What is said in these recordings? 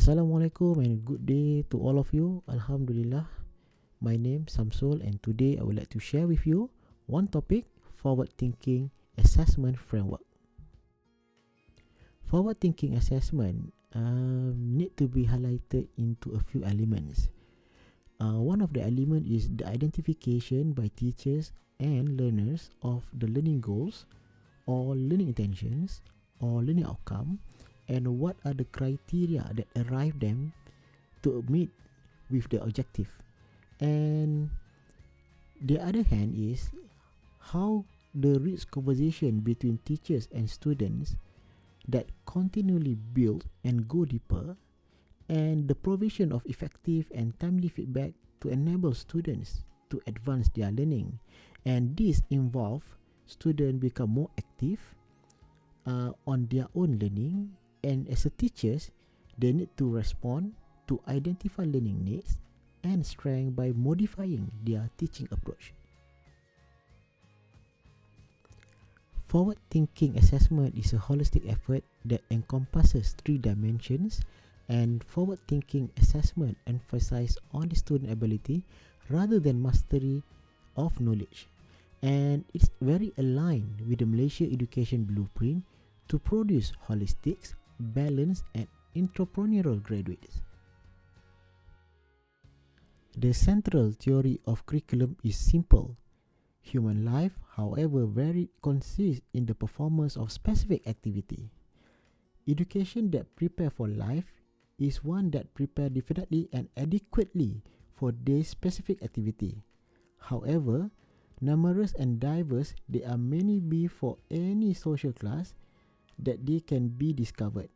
Assalamualaikum and good day to all of you. Alhamdulillah. My name Samsul and today I would like to share with you one topic, forward thinking assessment framework. Forward thinking assessment need to be highlighted into a few elements. One of the elements is the identification by teachers and learners of the learning goals or learning intentions or learning outcome, and what are the criteria that arrive them to meet with the objective. And the other hand is how the rich conversation between teachers and students that continually build and go deeper, and the provision of effective and timely feedback to enable students to advance their learning. And this involve students become more active on their own learning, and as a teachers, they need to respond to identify learning needs and strength by modifying their teaching approach. Forward thinking assessment is a holistic effort that encompasses 3 dimensions, and forward thinking assessment emphasizes on the student ability rather than mastery of knowledge. And it's very aligned with the Malaysia Education Blueprint to produce holistic, balanced and entrepreneurial graduates. The central theory of curriculum is simple. Human life, however varied, consists in the performance of specific activity. Education that prepare for life is one that prepare definitely and adequately for their specific activity. However, numerous and diverse there are many be for any social class that they can be discovered.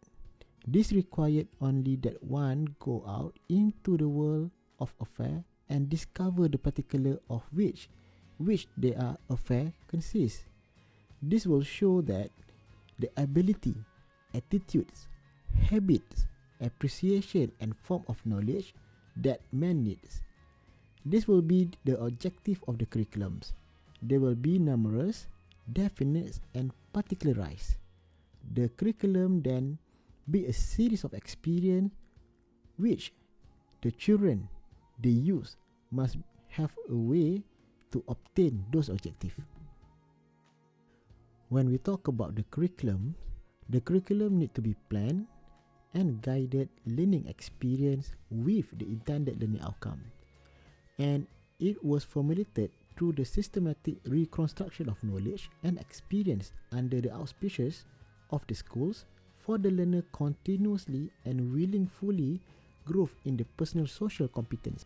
This required only that one go out into the world of affair and discover the particular of which their affair consists. This will show that the ability, attitudes, habits, appreciation and form of knowledge that man needs. This will be the objective of the curriculums. They will be numerous, definite and particularized. The curriculum then be a series of experience which the children, the youth, must have a way to obtain those objectives. When we talk about the curriculum need to be planned and guided learning experience with the intended learning outcome. And it was formulated through the systematic reconstruction of knowledge and experience under the auspices of the schools for the learner continuously and willingly grow in the personal social competence.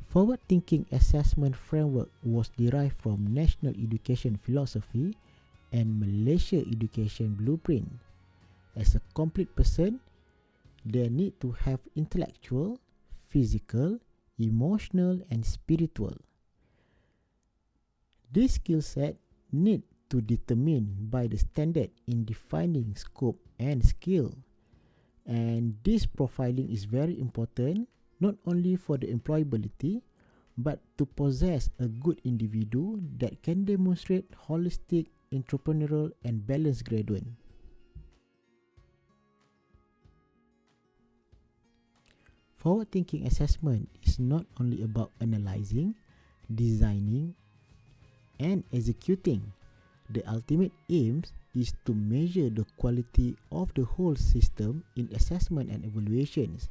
Forward thinking assessment framework was derived from National Education Philosophy and Malaysia Education Blueprint. As a complete person, they need to have intellectual, physical, emotional and spiritual. This skill set need to determine by the standard in defining scope and skill. And this profiling is very important not only for the employability but to possess a good individual that can demonstrate holistic, entrepreneurial and balanced graduate. Forward thinking assessment is not only about analyzing, designing and executing. The ultimate aim is to measure the quality of the whole system in assessment and evaluations.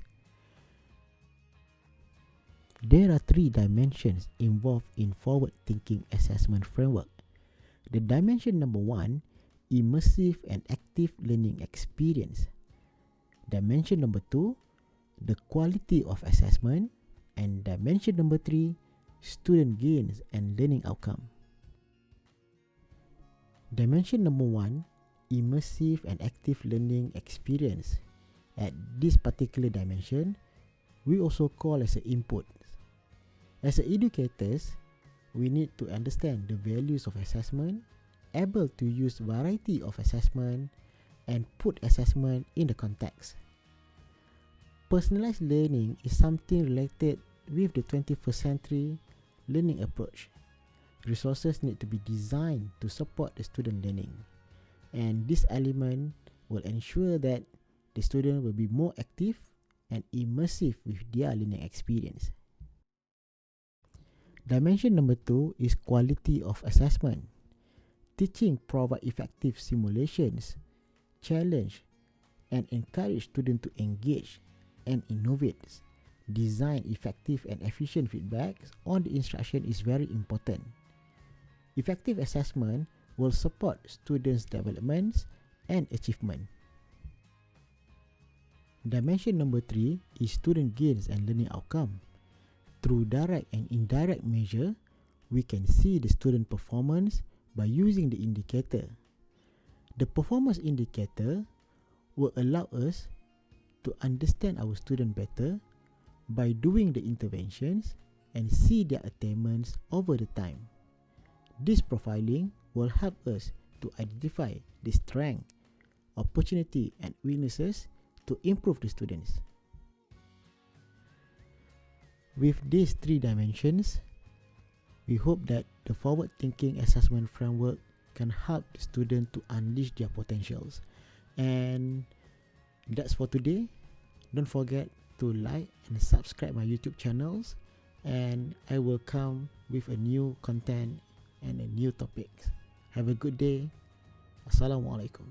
There are 3 dimensions involved in forward thinking assessment framework. The dimension number 1, immersive and active learning experience. Dimension number 2, the quality of assessment. And dimension number 3, student gains and learning outcome. Dimension number 1, immersive and active learning experience. At this particular dimension, we also call as an input. As educators, we need to understand the values of assessment, able to use variety of assessment, and put assessment in the context. Personalized learning is something related with the 21st century learning approach. Resources need to be designed to support the student learning, and this element will ensure that the student will be more active and immersive with their learning experience. Dimension number 2 is quality of assessment. Teaching provide effective simulations, challenge, and encourage students to engage and innovate. Design effective and efficient feedback on the instruction is very important. Effective assessment will support students' development and achievement. Dimension number 3 is student gains and learning outcome. Through direct and indirect measure, we can see the student performance by using the indicator. The performance indicator will allow us to understand our student better by doing the interventions and see their attainments over the time. This profiling will help us to identify the strength, opportunity, and weaknesses to improve the students. With these 3 dimensions, we hope that the forward-thinking assessment framework can help the student to unleash their potentials. And that's for today. Don't forget to like and subscribe my YouTube channels, and I will come with a new content and a new topics. Have a good day. Assalamualaikum.